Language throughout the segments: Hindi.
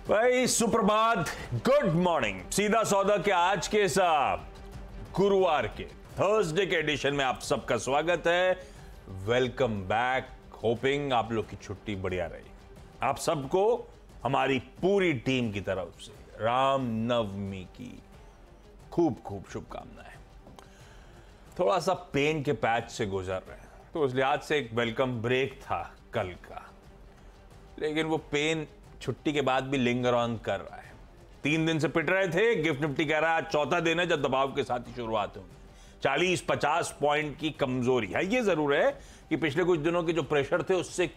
भाई सुप्रभात, गुड मॉर्निंग। सीधा सौदा के आज के इस गुरुवार के थर्सडे के एडिशन में आप सबका स्वागत है। Welcome back. होपिंग आप लोग की छुट्टी बढ़िया रही। आप सबको हमारी पूरी टीम की तरफ से राम नवमी की खूब खूब शुभकामनाएं। थोड़ा सा पेन के पैच से गुजर रहे हैं, तो इस लिहाज से एक वेलकम ब्रेक था कल का, लेकिन वो पेन छुट्टी के बाद भी लिंगर ऑन कर रहा है। 3 दिन से पिट रहे थे। गिफ्ट निफ्टी कह रहा है आज चौथा दिन है जब दबाव के साथ ही शुरुआत होगी। 40-50 पॉइंट की कमजोरी है। ये जरूर है कि पिछले कुछ दिनों के जो प्रेशर थे उससे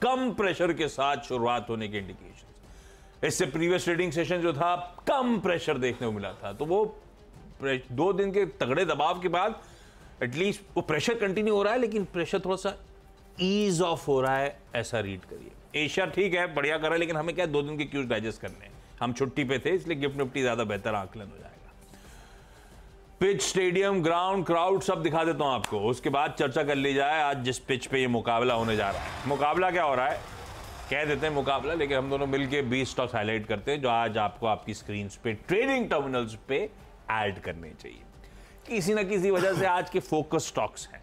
कम प्रेशर के साथ शुरुआत होने के इंडिकेशन। इससे प्रीवियस ट्रेडिंग सेशन जो था कम प्रेशर देखने को मिला था, तो वो 2 दिन के तगड़े दबाव के बाद एटलीस्ट वो प्रेशर कंटिन्यू हो रहा है, लेकिन प्रेशर थोड़ा सा ईज ऑफ हो रहा है, ऐसा रीड करिए। एशिया ठीक है, बढ़िया कर रहा है, लेकिन हमें क्या 2 दिन के क्यूज डाइजेस्ट करने हैं। हम छुट्टी पे थे, इसलिए गिफ्ट निफ्टी ज्यादा बेहतर आकलन हो जाएगा। पिच, स्टेडियम, ग्राउंड, क्राउड सब दिखा देता हूं आपको, उसके बाद चर्चा कर ली जाए आज जिस पिच पे ये मुकाबला होने जा रहा है। मुकाबला क्या हो रहा है कह देते हैं मुकाबला, लेकिन हम दोनों मिलकर 20 स्टॉक्स हाईलाइट करते हैं जो आज आपको आपकी स्क्रीन पे ट्रेडिंग टर्मिनल्स पे ऐड करने चाहिए। किसी ना किसी वजह से आज के फोकस स्टॉक्स हैं।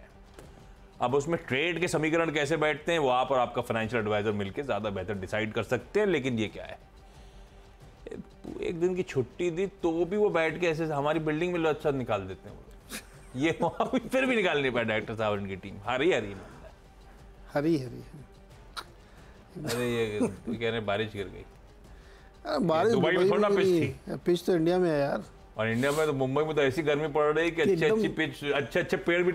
अब उसमें ट्रेड के समीकरण कैसे बैठते हैं वो आप और आपका फाइनेंशियल एडवाइजर मिलकर ज्यादा बेहतर डिसाइड कर सकते हैं। लेकिन ये क्या है, एक दिन की छुट्टी दी तो भी वो बैठ के ऐसे हमारी बिल्डिंग में अच्छा निकाल देते हैं वो। ये फिर भी निकाल नहीं पाया डायरेक्टर साहब, उनकी टीम हरी हरी हरी हरी। अरे ये कह रहे बारिश गिर गई। बारिश दुबई में थोड़ा पिच थी, पिच तो इंडिया में है यार। और इंडिया में तो मुंबई में तो ऐसी गर्मी पड़ रही कि अच्छी पिच, अच्छे पेड़ भी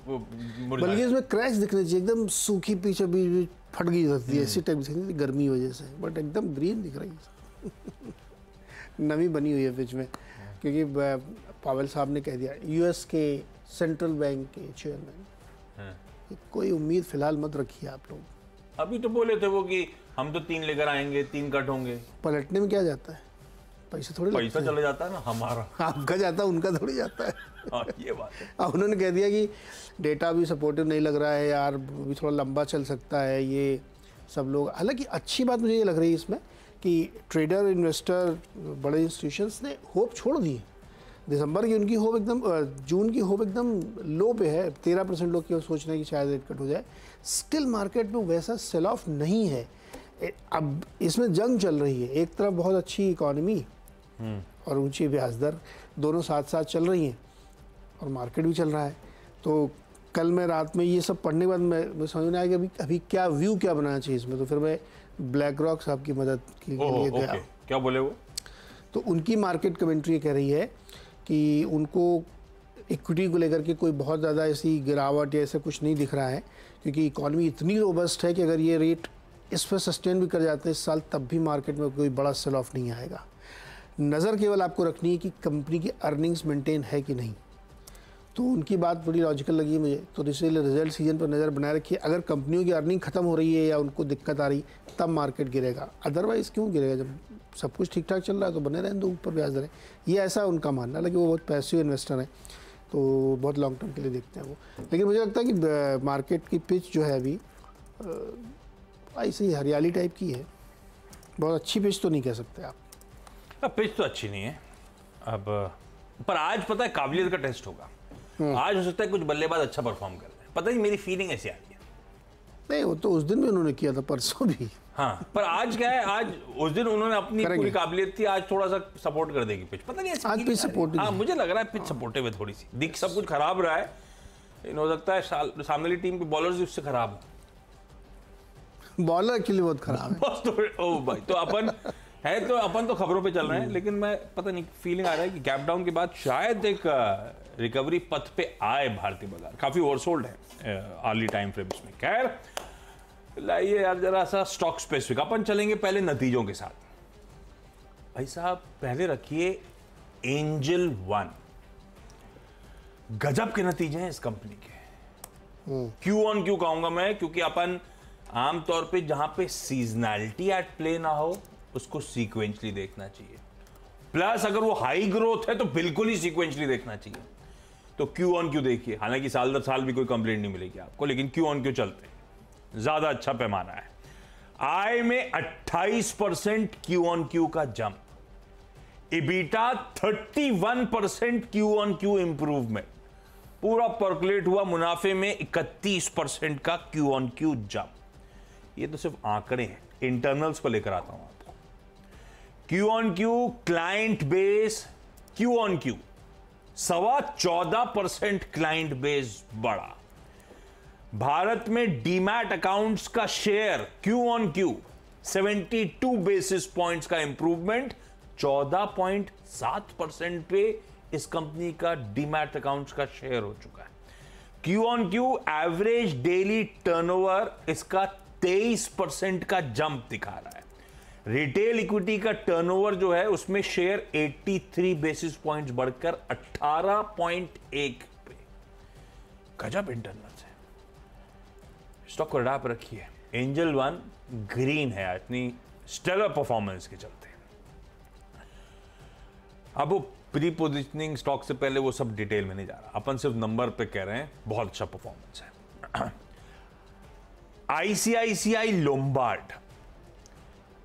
बल्कि इसमें क्रैश दिखने चाहिए। एकदम सूखी पिच अभी फट गई होती है, ऐसी टाइप दिखती गर्मी की वजह से, बट एकदम ग्रीन दिख रही है। नमी बनी हुई है पिच में, क्योंकि पावेल साहब ने कह दिया, यूएस के सेंट्रल बैंक के चेयरमैन, कोई उम्मीद फिलहाल मत रखिए आप लोग। अभी तो बोले थे वो कि हम तो 3 लेकर आएंगे, 3 कट होंगे। पलटने में क्या जाता है, पैसे थोड़ी पैसा चले जाता है ना हमारा, आपका जाता है उनका थोड़ी जाता है। ये बात है। अब उन्होंने कह दिया कि डेटा भी सपोर्टिव नहीं लग रहा है यार, भी थोड़ा लंबा चल सकता है ये सब लोग। हालांकि अच्छी बात मुझे ये लग रही है इसमें कि ट्रेडर, इन्वेस्टर, बड़े इंस्टीट्यूशंस ने होप छोड़ दी। दिसंबर की उनकी होप एकदम, जून की होप एकदम लो पे है। 13% लोग केवल सोच रहे हैं कि शायद रेट कट हो जाए। स्टिल मार्केट में वैसा सेल ऑफ नहीं है। अब इसमें जंग चल रही है, एक तरफ बहुत अच्छी इकॉनमी और ऊंची ब्याज दर दोनों साथ साथ चल रही हैं, और मार्केट भी चल रहा है। तो कल मैं रात में ये सब पढ़ने के बाद मैं समझ में आया कि अभी क्या व्यू क्या बनाना चाहिए इसमें। तो फिर मैं ब्लैक रॉक साहब की मदद के लिए गया। क्या बोले वो? तो उनकी मार्केट कमेंट्री कह रही है कि उनको इक्विटी को लेकर के कोई बहुत ज़्यादा ऐसी गिरावट या ऐसा कुछ नहीं दिख रहा है, क्योंकि इकॉनमी इतनी रोबस्ट है कि अगर ये रेट इस पर सस्टेन भी कर जाते हैं इस साल, तब भी मार्केट में कोई बड़ा सेल ऑफ नहीं आएगा। नज़र केवल आपको रखनी है कि कंपनी की अर्निंग्स मेंटेन है कि नहीं। तो उनकी बात बड़ी लॉजिकल लगी मुझे। तो इसलिए रिजल्ट सीजन पर नज़र बनाए रखिए। अगर कंपनियों की अर्निंग ख़त्म हो रही है या उनको दिक्कत आ रही, तब मार्केट गिरेगा। अदरवाइज़ क्यों गिरेगा? जब सब कुछ ठीक ठाक चल रहा है तो बने रहें दो ऊपर ब्याज दरें। ये ऐसा उनका मानना है। लेकिन वो बहुत पैसिव इन्वेस्टर हैं, तो बहुत लॉन्ग टर्म के लिए देखते हैं वो। लेकिन मुझे लगता है कि मार्केट की पिच जो है अभी ऐसी हरियाली टाइप की है। बहुत अच्छी पिच तो नहीं कह सकते आप। पिच तो अच्छी नहीं है अब, पर आज पता है काबिलियत का टेस्ट होगा। आज हो सकता है कुछ बल्लेबाज अच्छा परफॉर्म कर रहे हैं, पता नहीं, मेरी फीलिंग ऐसी आ रही है। नहीं, वो तो उस दिन भी उन्होंने किया था, परसों भी। हाँ, पर आज क्या है, आज उस दिन उन्होंने अपनी पूरी काबिलियत थी, आज थोड़ा सा सपोर्ट कर देगी पिच। पता नहीं आज पिच सपोर्टिव। हाँ, मुझे लग रहा है पिच सपोर्टिव है थोड़ी सी। दिख सब कुछ खराब रहा है, लेकिन हो सकता है सामने वाली टीम के बॉलर्स भी उससे खराब हो। बॉलर एक्चुअली बहुत खराब है। ओ भाई, तो अपन तो खबरों पे चल रहे हैं, लेकिन मैं पता नहीं फीलिंग आ रहा है कि गैप डाउन के बाद शायद एक रिकवरी पथ पे आए भारतीय बाजार। काफी ओवरसोल्ड है अर्ली टाइम फ्रेम्स में। खैर लाइए यार जरा सा स्टॉक स्पेसिफिक अपन चलेंगे पहले नतीजों के साथ। भाई साहब पहले रखिए एंजल वन। गजब के नतीजे हैं इस कंपनी के। क्यू ऑन क्यू कहूंगा मैं, क्योंकि अपन आमतौर पे जहां पे सीजनैलिटी एट प्ले ना हो उसको सीक्वेंशली देखना चाहिए। प्लस अगर वो हाई ग्रोथ है तो बिल्कुल ही सीक्वेंशली देखना चाहिए। तो क्यू ऑन क्यू देखिए, हालांकि साल दर साल भी कोई कंप्लेंट नहीं मिलेगी आपको, लेकिन क्यू ऑन क्यू चलते हैं, ज्यादा अच्छा पैमाना है। आय में 28% क्यू ऑन क्यू का jump, EBITDA 31% Q on Q improvement, पूरा पर्कुलेट हुआ मुनाफे में 31% का क्यू ऑन क्यू जंप। ये तो सिर्फ आंकड़े हैं, इंटरनल्स को लेकर आता हूं आपको। Q on Q client base, Q on Q 14.25% client base बढ़ा। भारत में डीमैट अकाउंट्स का share Q on Q 72 basis points का इंप्रूवमेंट, 14.7% पे इस कंपनी का डीमैट अकाउंट्स का शेयर हो चुका है। Q on Q average daily turnover इसका 23% का जंप दिखा रहा है। रिटेल इक्विटी का टर्नओवर जो है उसमें शेयर 83 बेसिस पॉइंट्स बढ़कर 18.1 पे। गजब इंटरनल्स है। स्टॉक को डाप रखिए। एंजल वन ग्रीन है इतनी स्टेलर परफॉर्मेंस के चलते। अब वो प्री पोजिशनिंग स्टॉक से पहले वो सब डिटेल में नहीं जा रहा, अपन सिर्फ नंबर पे कह रहे हैं बहुत अच्छा परफॉर्मेंस है। आईसीआईसीआई लोम्बार्ड,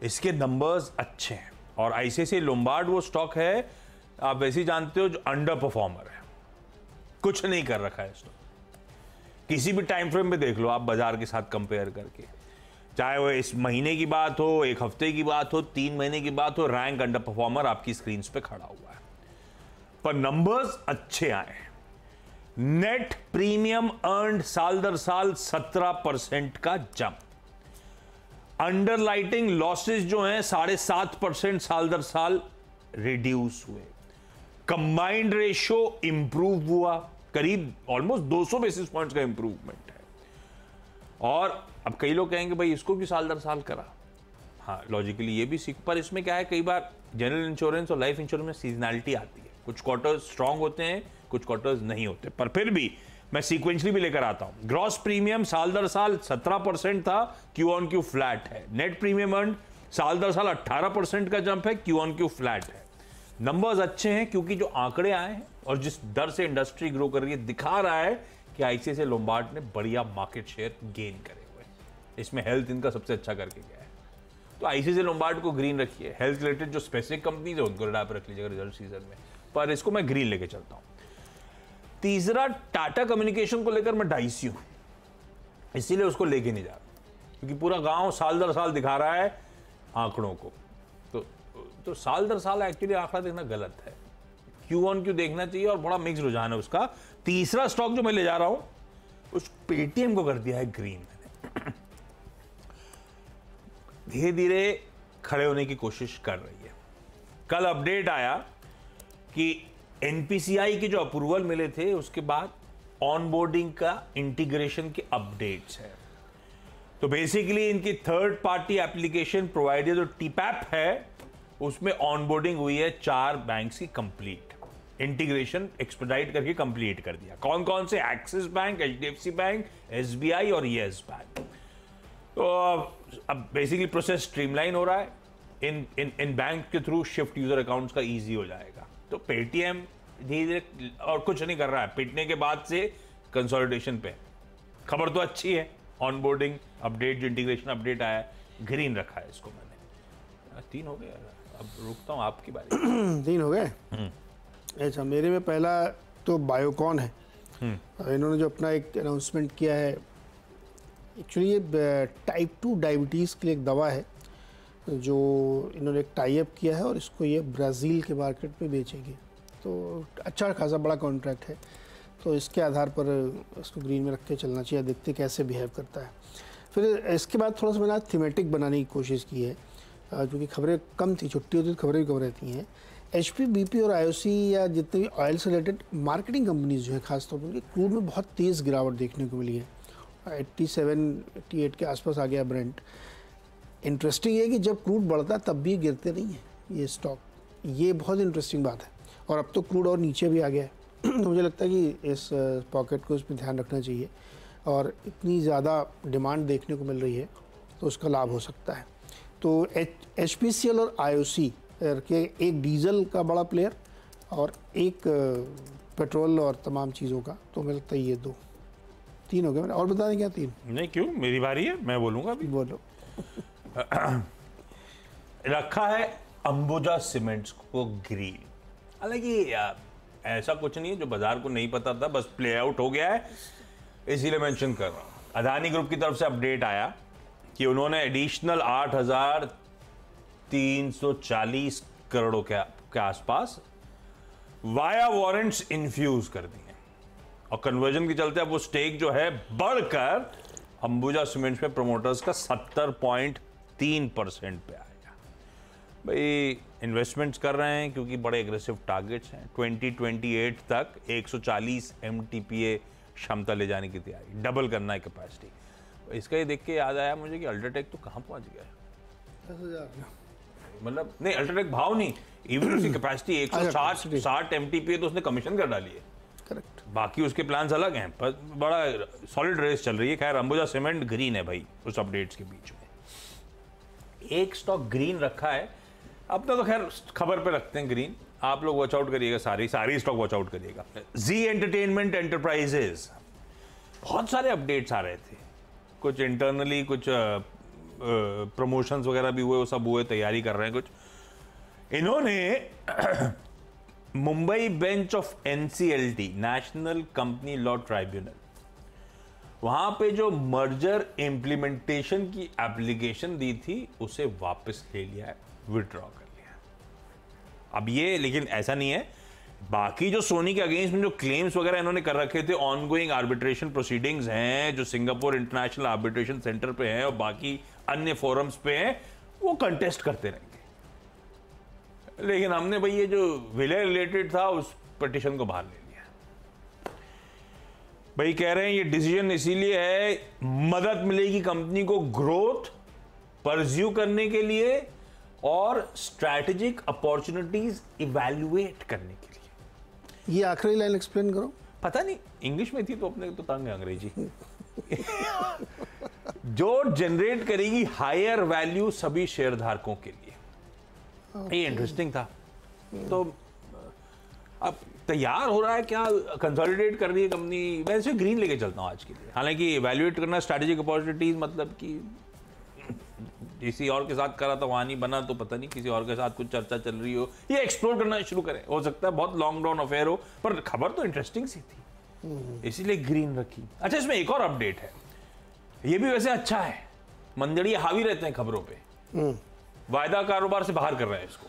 इसके नंबर्स अच्छे हैं और आईसीआईसीआई लोम्बार्ड वो स्टॉक है आप वैसे ही जानते हो जो अंडर परफॉर्मर है, कुछ नहीं कर रखा है स्टॉक। किसी भी टाइम फ्रेम में देख लो आप बाजार के साथ कंपेयर करके, चाहे वो इस महीने की बात हो, एक हफ्ते की बात हो, 3 महीने की बात हो, रैंक अंडर परफॉर्मर आपकी स्क्रीन पे खड़ा हुआ है, पर नंबर्स अच्छे आए। नेट प्रीमियम अर्न्ड साल दर साल 17% का जंप, अंडरलाइटिंग लॉसेस जो हैं 7.5% साल दर साल रिड्यूस हुए, कंबाइंड रेशियो इंप्रूव हुआ, करीब ऑलमोस्ट 200 बेसिस पॉइंट्स का इंप्रूवमेंट है। और अब कई लोग कहेंगे भाई इसको भी साल दर साल करा, हाँ लॉजिकली ये भी सीख, पर इसमें क्या है कई बार जनरल इंश्योरेंस और लाइफ इंश्योरेंस में सीजनैलिटी आती है, कुछ क्वार्टर्स स्ट्रांग होते हैं कुछ क्वार्टर्स नहीं होते, पर फिर भी मैं सीक्वेंशली भी लेकर आता हूं। ग्रॉस प्रीमियम साल दर साल 17% था, क्यू ऑन क्यू फ्लैट है। नेट प्रीमियम अर्न साल दर साल 18% का जंप है, क्यू ऑन क्यू फ्लैट है। नंबर्स अच्छे हैं क्योंकि जो आंकड़े आए हैं और जिस दर से इंडस्ट्री ग्रो कर रही है दिखा रहा है कि आईसीआईसीआई लोम्बार्ड ने बढ़िया मार्केट शेयर गेन करे हुए, इसमें हेल्थ इनका सबसे अच्छा करके गया है। तो आईसीआईसीआई लोम्बार्ड को ग्रीन रखिए। हेल्थ रिलेटेड जो स्पेसिफिक कंपनीज है उनको रेड पे रख लीजिएगा रिजल्ट सीजन में, पर इसको मैं ग्रीन लेके चलता हूं। तीसरा टाटा कम्युनिकेशन को लेकर मैं डाइसी हूं, इसीलिए उसको लेके नहीं जा रहा, क्योंकि पूरा गांव साल दर साल दिखा रहा है आंकड़ों को, तो साल दर साल एक्चुअली आंकड़ा देखना गलत है, क्यू ऑन क्यू देखना चाहिए और बड़ा मिक्स रुझान है उसका। तीसरा स्टॉक जो मैं ले जा रहा हूं उस पेटीएम को कर दिया है ग्रीन मैंने। धीरे धीरे खड़े होने की कोशिश कर रही है। कल अपडेट आया कि एनपीसीआई के जो अप्रूवल मिले थे उसके बाद ऑनबोर्डिंग का इंटीग्रेशन के अपडेट्स है, तो बेसिकली इनकी थर्ड पार्टी एप्लीकेशन प्रोवाइडर जो टीपैप है उसमें ऑनबोर्डिंग हुई है 4 बैंक्स की कंप्लीट, इंटीग्रेशन एक्सपेडाइट करके कंप्लीट कर दिया। कौन कौन से? Axis bank, HDFC bank, SBI और येस बैंक। तो अब बेसिकली प्रोसेस स्ट्रीमलाइन हो रहा है, इन बैंक के थ्रू शिफ्ट यूजर अकाउंट्स का इजी हो जाएगा। तो पेटीएम धीरे धीरे और कुछ नहीं कर रहा है, पिटने के बाद से कंसोलिडेशन पे। खबर तो अच्छी है, ऑनबोर्डिंग अपडेट जो इंटीग्रेशन अपडेट आया ग्रीन रखा है इसको मैंने। 3 हो गया, अब रुकता हूँ आपकी बारी। 3 हो गए। अच्छा, मेरे में पहला तो बायोकॉन है। इन्होंने जो अपना एक अनाउंसमेंट किया है, एक्चुअली ये टाइप 2 डायबिटीज़ के लिए एक दवा है जो इन्होंने एक टाई अप किया है और इसको ये ब्राज़ील के मार्केट पे बेचेंगे। तो अच्छा खासा बड़ा कॉन्ट्रैक्ट है, तो इसके आधार पर इसको ग्रीन में रख के चलना चाहिए, देखते कैसे बिहेव करता है। फिर इसके बाद थोड़ा सा मैंने थिमेटिक बनाने की कोशिश की है, क्योंकि खबरें कम थी, छुट्टी होती तो खबरें भी कम रहती हैं। एचपी, बीपी और आईओसी या जितने भी ऑयल से रिलेटेड मार्केटिंग कंपनीज जो है खासतौर पर उनकी क्रूड में बहुत तेज़ गिरावट देखने को मिली है। 87-88 के आसपास आ गया ब्रेंट। इंटरेस्टिंग है कि जब क्रूड बढ़ता है तब भी गिरते नहीं है ये स्टॉक, ये बहुत इंटरेस्टिंग बात है। और अब तो क्रूड और नीचे भी आ गया है तो मुझे लगता है कि इस पॉकेट को इसमें ध्यान रखना चाहिए, और इतनी ज़्यादा डिमांड देखने को मिल रही है तो उसका लाभ हो सकता है। तो एचपीसीएल और आईओसी के, एक डीजल का बड़ा प्लेयर और एक पेट्रोल और तमाम चीज़ों का, तो मुझे लगता है ये 3 हो गए। मैंने और बता दें क्या 3? नहीं, क्यों, मेरी बारी है, मैं बोलूँगा अभी। बोलो। रखा है अंबुजा सीमेंट्स को ग्रीन। हालांकि ऐसा कुछ नहीं है जो बाजार को नहीं पता था, बस प्ले आउट हो गया है, इसीलिए मेंशन कर रहा हूं। अदानी ग्रुप की तरफ से अपडेट आया कि उन्होंने एडिशनल 8,340 करोड़ों के आसपास वाया वारंट्स इन्फ्यूज कर दिए और कन्वर्जन के चलते अब वो स्टेक जो है बढ़कर अंबुजा सीमेंट्स में प्रमोटर्स का 70.3% पे आएगा। भाई इन्वेस्टमेंट्स कर रहे हैं क्योंकि बड़े एग्रेसिव टारगेट्स हैं। 2028 तक 140 MTPA क्षमता ले जाने की तैयारी, डबल करना है कैपेसिटी। इसका ये देख के याद आया मुझे कि अल्ट्राटेक तो कहाँ पहुंच गया है। 10,000 मतलब नहीं, अल्ट्राटेक भाव नहीं, इवन उसकी कैपेसिटी 160 MTPA तो उसने कमीशन कर डाली है। करेक्ट। बाकी उसके प्लान्स अलग हैं, पर बड़ा सॉलिड रेस चल रही है। खैर अंबुजा सीमेंट ग्रीन है भाई उस अपडेट्स के बीच में। एक स्टॉक ग्रीन रखा है अपना, तो खैर खबर पे रखते हैं ग्रीन, आप लोग वॉच आउट करिएगा, सारी स्टॉक वॉच आउट करिएगा। जी एंटरटेनमेंट एंटरप्राइजेज, बहुत सारे अपडेट्स आ रहे थे, कुछ इंटरनली, कुछ प्रमोशंस वगैरह भी हुए, वो सब हुए, तैयारी कर रहे हैं कुछ। इन्होंने Mumbai bench of NCLT, national company law tribunal, वहां पे जो मर्जर इंप्लीमेंटेशन की एप्लीकेशन दी थी उसे वापस ले लिया है, विड्रॉ कर लिया। अब ये लेकिन ऐसा नहीं है, बाकी जो सोनी के अगेंस्ट में जो क्लेम्स वगैरह इन्होंने कर रखे थे, ऑनगोइंग आर्बिट्रेशन प्रोसीडिंग्स हैं जो सिंगापुर इंटरनेशनल आर्बिट्रेशन सेंटर पे हैं और बाकी अन्य फोरम्स पे हैं, वो कंटेस्ट करते रहेंगे। लेकिन हमने भाई ये जो विलय रिलेटेड था उस पिटीशन को बाहर ले लिया। भाई कह रहे हैं ये डिसीजन इसीलिए है, मदद मिलेगी कंपनी को ग्रोथ परस्यू करने के लिए और स्ट्रैटेजिक अपॉर्चुनिटीज इवैल्यूएट करने के लिए। ये आखिरी लाइन एक्सप्लेन करो। पता नहीं, इंग्लिश में थी तो अपने तो तंग है अंग्रेजी। जो जनरेट करेगी हायर वैल्यू सभी शेयरधारकों के लिए। ये इंटरेस्टिंग था। तो अब तैयार हो रहा है, क्या कंसोलिडेट कर रही है कंपनी। मैं इसे ग्रीन लेके चलता हूं आज के लिए। हालांकि इवैल्यूएट करना स्ट्रैटेजिक अपॉर्चुनिटीज, मतलब कि किसी और के साथ करा तो वहां नहीं बना, तो पता नहीं किसी और के साथ कुछ चर्चा चल रही हो, ये एक्सप्लोर करना शुरू करें। हो सकता है बहुत लॉन्ग डाउन अफेयर हो, पर खबर तो इंटरेस्टिंग सी थी, इसीलिए ग्रीन रखी। अच्छा, इसमें एक और अपडेट है, ये भी वैसे अच्छा है। मंदड़िया हावी रहते हैं खबरों पे, वायदा कारोबार से बाहर कर रहे हैं इसको।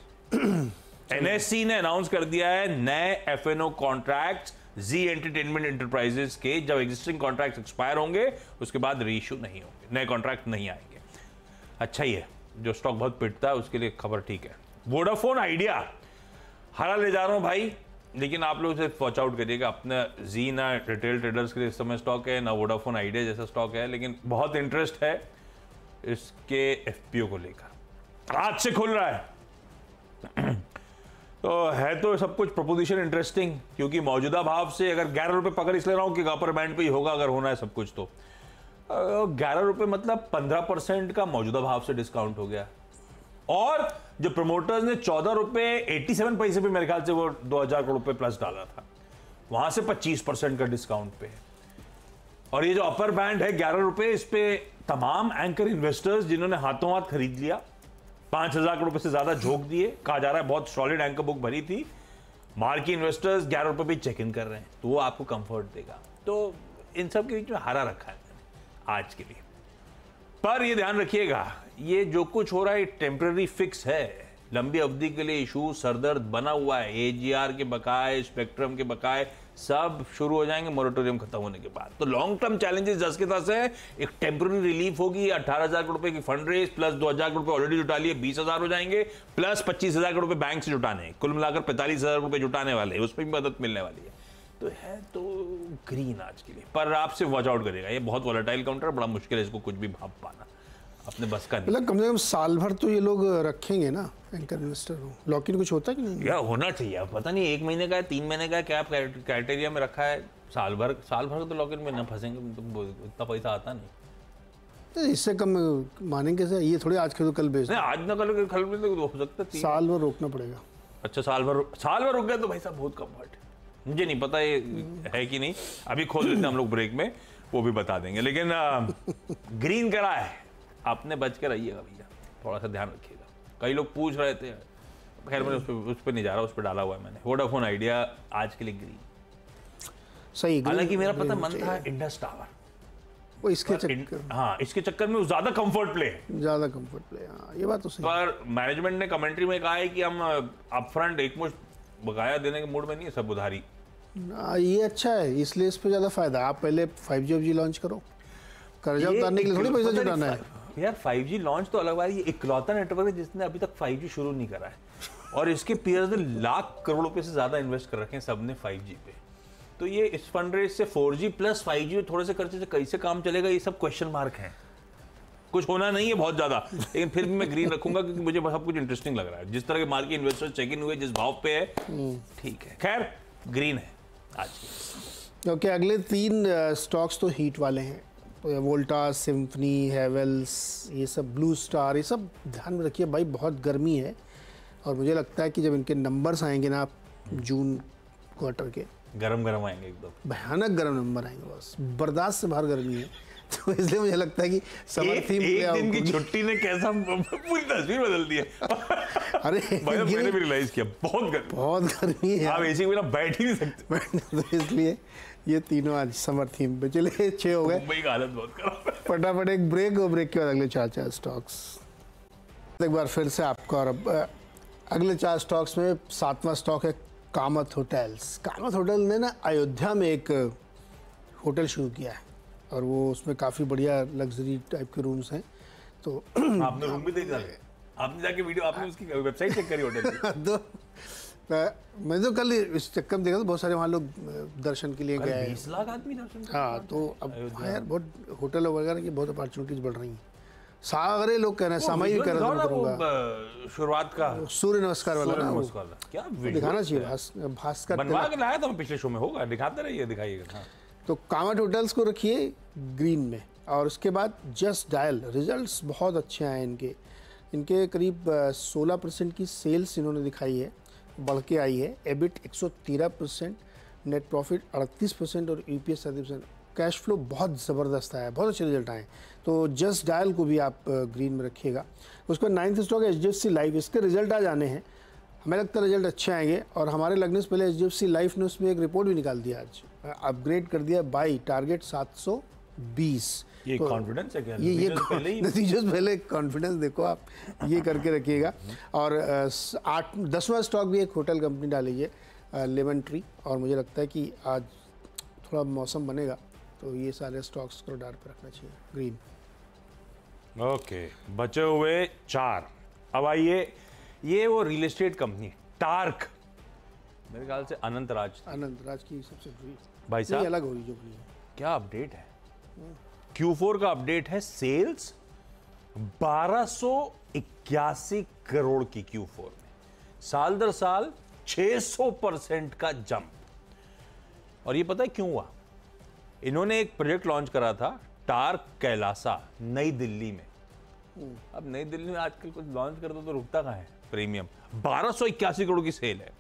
NSE ने अनाउंस कर दिया है नए FNO कॉन्ट्रैक्ट जी एंटरटेनमेंट एंटरप्राइजेस के। जब एग्जिस्टिंग कॉन्ट्रैक्ट एक्सपायर होंगे उसके बाद रीइश्यू नहीं होंगे, नए कॉन्ट्रैक्ट नहीं आएंगे। अच्छा ही है, जो स्टॉक बहुत पिटता है उसके लिए खबर ठीक है। वोडाफोन आइडिया हरा ले जा रहा हूं भाई, लेकिन आप लोग इसे वॉच आउट करिएगा। अपना जी ना रिटेल ट्रेडर्स के लिए इस समय स्टॉक है, ना वोडाफोन आइडिया जैसा स्टॉक है, लेकिन बहुत इंटरेस्ट है इसके FPO को लेकर। आज से खुल रहा है तो है तो सब कुछ प्रपोजिशन इंटरेस्टिंग, क्योंकि मौजूदा भाव से अगर 11 रुपए पकड़ इसलिए रहा हूं कि अपर बैंड पे ही होगा अगर होना है सब कुछ, तो 11 रुपए मतलब 15% का मौजूदा भाव से डिस्काउंट हो गया। और जो प्रमोटर्स ने 14 रुपए 87 पैसे पे मेरे ख्याल से वो 2000 करोड़ रुपए प्लस डाला था, वहां से 25% का डिस्काउंट पे है। और ये जो अपर बैंड है 11 रुपए, इस पे तमाम एंकर इन्वेस्टर्स जिन्होंने हाथों हाथ खरीद लिया, 5,000 करोड़ रुपए से ज्यादा झोंक दिए, कहा जा रहा है बहुत सॉलिड एंकर बुक भरी थी, मार्की इन्वेस्टर्स 11 रुपए भी चेक इन कर रहे हैं, तो वो आपको कंफर्ट देगा। तो इन सब के बीच में हरा रखा है आज के लिए। पर ये ध्यान रखिएगा, ये जो कुछ हो रहा है टेम्पररी फिक्स है, लंबी अवधि के लिए इशू सरदर्द बना हुआ है। AGR के बकाए, स्पेक्ट्रम के बकाए सब शुरू हो जाएंगे मोरेटोरियम खत्म होने के बाद। तो लॉन्ग टर्म चैलेंजेस 10 के 10 है। एक टेम्पररी रिलीफ होगी, 18,000 करोड़ रुपए की फंड रेज प्लस 2,000 करोड़ रुपए ऑलरेडी जुटा लिए, 20,000 हो जाएंगे, प्लस 25,000 करोड़ रुपए बैंक से जुटाने, कुल मिलाकर 45,000 रुपए जुटाने वाले, उसमें भी मदद मिलने वाली है। तो है तो ग्रीन आज के लिए, पर आपसे वॉच आउट करेगा, ये बहुत वोलेटाइल काउंटर, बड़ा मुश्किल है इसको कुछ भी भाप पाना, अपने बस का नहीं। मतलब कम से कम साल भर तो ये लोग रखेंगे ना एंकर इन्वेस्टर को, लॉक इन कुछ होता है कि नहीं? या होना चाहिए, पता नहीं 1 महीने का है, 3 महीने का है, क्या क्राइटेरिया में रखा है। साल भर तो लॉक इन में ना फंसेंगे, तो इतना पैसा आता नहीं। इससे कम मानेंगे सर, ये थोड़े आज के तो कल बेच नहीं, आज ना कल हो सकता है साल भर रोकना पड़ेगा। अच्छा, साल भर रुक गए तो भाई साहब बहुत कम्फर्ट है। मुझे नहीं पता ये है कि नहीं, अभी खोल लेते हैं हम लोग ब्रेक में, वो भी बता देंगे। लेकिन ग्रीन करा है, आपने बच के रहिएगा भैया। थोड़ा सा ध्यान रखिएगा। कई लोग पूछ रहे थे, खैर मैंने उस पर नहीं जा रहा, उस पर डाला हुआ है मैंने। वोडाफोन आइडिया आज के लिए ग्रीन। सही, हालांकि मेरा पता मन था इंडस टावर, वो इसके चक्कर, हाँ इसके चक्कर में ज्यादा कंफर्ट प्ले है, ज्यादा कंफर्ट प्ले। हाँ ये बात तो सही। पर मैनेजमेंट ने कमेंट्री में कहा है कि हम अपफ्रंट एक मुश्त बकाया देने के मूड में नहीं है, सब उधारी। ये अच्छा है, इसलिए इस पे ज्यादा फायदा। आप पहले 5G लॉन्च करो, कर्जा उतारने के लिए थोड़ी पैसा जुटाना है यार। 5G लॉन्च तो अलग बात है, ये इकलौता नेटवर्क है जिसने अभी तक 5G शुरू नहीं करा है, और इसके पीयर्स ने लाख करोड़ रुपए से ज्यादा इन्वेस्ट कर रखे हैं सबने 5G पे। तो ये इस फंड रेज से 4G प्लस 5G थोड़े से खर्चे से कैसे काम चलेगा, ये सब क्वेश्चन मार्क है। कुछ होना नहीं है बहुत ज्यादा, लेकिन फिर भी मैं ग्रीन रखूंगा क्योंकि मुझे सब कुछ इंटरेस्टिंग लग रहा है। जिस तरह के मार्केट इन्वेस्टर्स चेक इन हुए, जिस भाव पे है, ठीक है। खैर ग्रीन है आज। ओके, अगले 3 स्टॉक्स तो हीट वाले हैं, तो वोल्टास, सिम्फनी, हेवेल्स, ये सब, ब्लू स्टार, ये सब ध्यान में रखिए भाई। बहुत गर्मी है और मुझे लगता है कि जब इनके नंबर्स आएंगे ना जून क्वार्टर के, गरम आएंगे, एकदम भयानक गर्म नंबर आएंगे, बस बर्दाश्त से बाहर गर्मी है। तो इसलिए मुझे लगता है कि समर थीम एक दिन की छुट्टी ने कैसा पूरी तस्वीर बदल दी है। अरे मैंने भी रियलाइज किया, बहुत गर्मी है, आप एसी के बिना बैठ ही नहीं सकते। तो इसलिए ये तीनों आज समर थीम पे। चलिए 6 हो गए, मुंबई की हालत बहुत खराब है। फटाफट एक ब्रेक, और ब्रेक के बाद अगले 4 स्टॉक्स। एक बार फिर से आपका, और अब अगले 4 स्टॉक्स में 7वां स्टॉक है कामत होटल्स। कामत होटल ने ना अयोध्या में एक होटल शुरू किया है, और वो उसमें काफ़ी बढ़िया लग्जरी टाइप के रूम्स हैं। तो आपने रूम भी देखा है? आपने जाके वीडियो, आपने उसकी वेबसाइट चेक करी होटल की? तो मैं तो कल इस चक्कर में देखा, तो बहुत सारे वहाँ लोग दर्शन के लिए गए। 20 लाख आदमी दर्शन। हाँ, तो अब यार बहुत होटल वगैरह की बहुत अपॉर्चुनिटीज बढ़ रही हैं। सारे लोग कह रहे हैं, सामाजिक कह रहे हैं, शुरुआत का सूर्य नमस्कार वाला ना, क्या दिखाना चाहिए। भास्कर बनवा के लाया था मैं पिछले शो में, होगा दिखाते रहिए, दिखाइएगा। तो कामत होटल्स को रखिए ग्रीन में। और उसके बाद जस्ट डायल, रिजल्ट्स बहुत अच्छे आए इनके करीब 16% की सेल्स इन्होंने दिखाई है, बढ़ के आई है। एबिट 113%, नेट प्रॉफिट 38% और ईपीएस 37%। कैश फ्लो बहुत ज़बरदस्त आया है, बहुत अच्छे रिजल्ट आए। तो जस्ट डायल को भी आप ग्रीन में रखिएगा। उसके बाद 9th स्टॉक HDFC लाइफ, इसके रिजल्ट आ जाने हैं, हमें लगता है रिजल्ट अच्छे आएंगे। और हमारे लगने से पहले HDFC लाइफ ने उसमें एक रिपोर्ट भी निकाल दिया, आज अपग्रेड कर दिया बाई, टारगेट 720। ये कॉन्फिडेंस है क्या? ये नतीजों से पहले कॉन्फिडेंस देखो आप, ये करके रखिएगा। और 10वां स्टॉक भी एक होटल कंपनी डाली है, लेमन ट्री, और मुझे लगता है कि आज थोड़ा मौसम बनेगा, तो ये सारे स्टॉक्स को डाल पर रखना चाहिए ग्रीन। ओके, बचे हुए 4। अब आइए, ये वो रियल एस्टेट कंपनी टार्क, मेरे ख्याल से अनंत राज की सब्सिडरी भाई साहब, अलग हो रही जो भी है। क्या अपडेट है? Q4 का अपडेट है, सेल्स 1281 करोड़ की Q4 में, साल दर साल 600% का जंप। और ये पता है क्यों हुआ? इन्होंने एक प्रोजेक्ट लॉन्च करा था, टार्क कैलासा, नई दिल्ली में। अब नई दिल्ली में आजकल कुछ लॉन्च कर दो तो रुकता कहां है? प्रीमियम 1281 करोड़ की सेल है।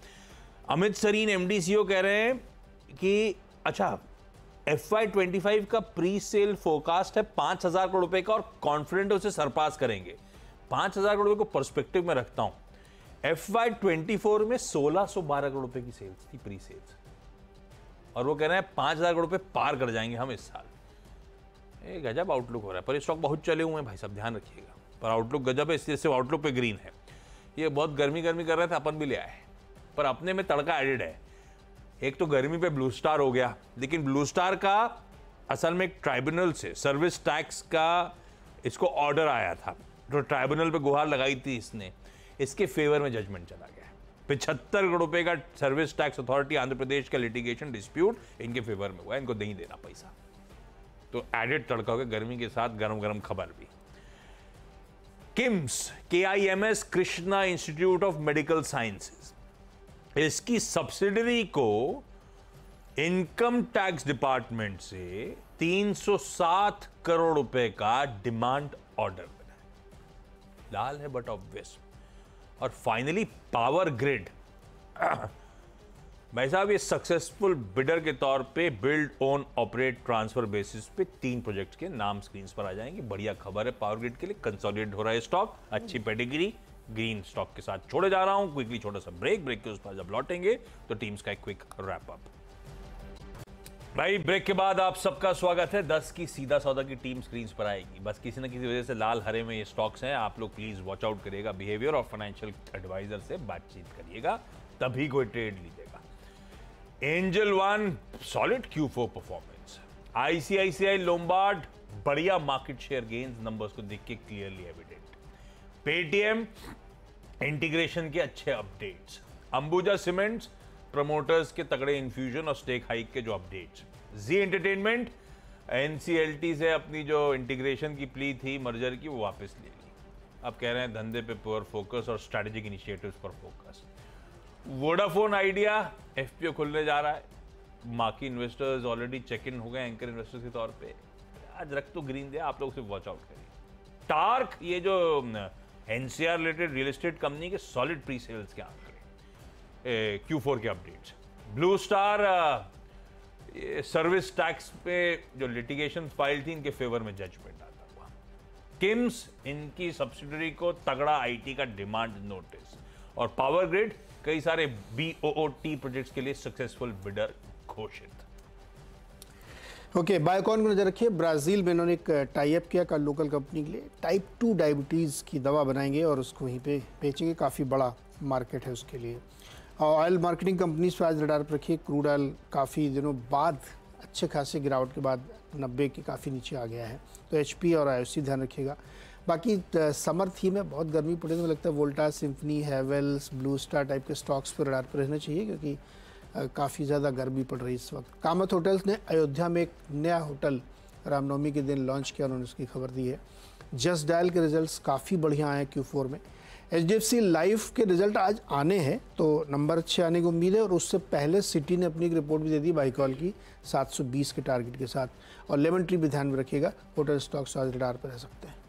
अमित सरीन MD CEO कह रहे हैं कि अच्छा, FY25 का प्री सेल फोरकास्ट है 5000 करोड़ रुपए का, और कॉन्फिडेंट है उसे सरपास करेंगे। 5000 करोड़ रुपए को पर्सपेक्टिव में रखता हूं। FY24 में 1612 करोड़ रुपए की सेल्स थी, प्री सेल्स, और वो कह रहे हैं 5000 करोड़ रुपए पार कर जाएंगे हम इस साल। एक गजब आउटलुक हो रहा है, पर स्टॉक बहुत चले हुए हैं भाई साहब, ध्यान रखिएगा। पर आउटलुक गजब है, इसलिए सिर्फ आउटलुक पे ग्रीन है। ये बहुत गर्मी कर रहे थे, अपन भी ले आए, पर अपने में तड़का एडेड है। एक तो गर्मी पे ब्लू स्टार हो गया, लेकिन ब्लू स्टार का असल में एक ट्राइब्यूनल से सर्विस टैक्स का इसको ऑर्डर आया था, जो ट्राइब्यूनल पे गुहार लगाई थी इसने, इसके फेवर में जजमेंट चला गया। 75 करोड़ रुपए का service tax authority Andhra Pradesh का लिटिगेशन डिस्प्यूट इनके फेवर में हुआ, इनको नहीं देना पैसा। तो एडेड तड़का हो गया गर्मी के साथ, गरम खबर भी। KIMS, KIMS, Krishna institute of medical sciences, इसकी सब्सिडरी को इनकम टैक्स डिपार्टमेंट से 307 करोड़ रुपए का डिमांड ऑर्डर मिला है। लाल है बट ऑब्वियस। और फाइनली पावर ग्रिड, भाई साहब ये सक्सेसफुल बिडर के तौर पे build own operate transfer basis पे 3 प्रोजेक्ट्स के नाम स्क्रीन पर आ जाएंगे। बढ़िया खबर है पावर ग्रिड के लिए, कंसोलिडेट हो रहा है स्टॉक, अच्छी पेडिग्री, ग्रीन स्टॉक के साथ छोड़े जा रहा हूं। क्विकली छोटा सा ब्रेक के उस पर जब लौटेंगे तो टीम्स का एक क्विक रैप अप। भाई ब्रेक के बाद आप सबका स्वागत है। 10 की सीधा सौदा की टीम स्क्रीन पर आएगी। बस किसी न किसी वजह से लाल हरे में ये स्टॉक्स हैं, आप लोग प्लीज वॉच आउट करिएगा, बिहेवियर और फाइनेंशियल एडवाइजर से बातचीत करिएगा, तभी कोई ट्रेड लीजिएगा। Angel one solid Q4 performance, ICICI Lombard बढ़िया मार्केट शेयर गेन्स, नंबर्स को देख के क्लियरली एविडेंट। पेटीएम इंटीग्रेशन के अच्छे अपडेट्स, अंबुजा सीमेंट्स प्रमोटर्स के तगड़े इन्फ्यूजन और स्टेक हाइक के जो अपडेट्स, जी एंटरटेनमेंट एनसीएलटी से अपनी जो इंटीग्रेशन की प्ली थी मर्जर की वो वापस ले ली, अब कह रहे हैं धंधे पे पुअर फोकस और स्ट्रैटेजिक इनिशिएटिव्स पर फोकस। वोडाफोन आइडिया एफपीओ खुलने जा रहा है, marquee investors already check in हो गए एंकर इन्वेस्टर्स के तौर पे, आज रख तो ग्रीन दे, आप लोग सिर्फ वॉच आउट करिए। टार्क ये जो NCR related real estate company के सॉलिड प्री सेल्स के आंकड़े, Q4 के updates. Blue star service tax पे जो लिटिगेशन फाइल थी इनके फेवर में जजमेंट आता हुआ। किम्स इनकी सब्सिडरी को तगड़ा आईटी का डिमांड नोटिस, और पावर ग्रिड कई सारे BOOT प्रोजेक्ट्स के लिए सक्सेसफुल बिडर घोषित। ओके, बायोकॉन को नजर रखिए। ब्राजील में इन्होंने एक टाई अप किया का लोकल कंपनी के लिए, टाइप 2 डायबिटीज़ की दवा बनाएंगे और उसको वहीं पे बेचेंगे, काफ़ी बड़ा मार्केट है उसके लिए। ऑयल मार्केटिंग कंपनीज पर आज रडार पर रखिए। क्रूड ऑयल काफ़ी दिनों बाद अच्छे खासे गिरावट के बाद 90 के काफ़ी नीचे आ गया है, तो HP और IOC ध्यान रखिएगा। बाकी समर थीम है, बहुत गर्मी पड़ेगी, मुझे लगता है Voltas, symphony, Havells, blue star type के स्टॉक्स पर रडार पर रहना चाहिए, क्योंकि काफ़ी ज़्यादा गर्मी पड़ रही है इस वक्त। कामत होटल्स ने अयोध्या में एक नया होटल रामनवमी के दिन लॉन्च किया, उन्होंने उसकी खबर दी है। जस्ट डायल के रिजल्ट्स काफ़ी बढ़िया आए Q4 में। HDFC लाइफ के रिजल्ट आज आने हैं, तो नंबर अच्छे आने की उम्मीद है, और उससे पहले सिटी ने अपनी एक रिपोर्ट भी दे दी बाइकॉल की 720 के टारगेट के साथ। और लेमन ट्री भी ध्यान में रखिएगा, होटल स्टॉक्स आज रडार पर रह सकते हैं।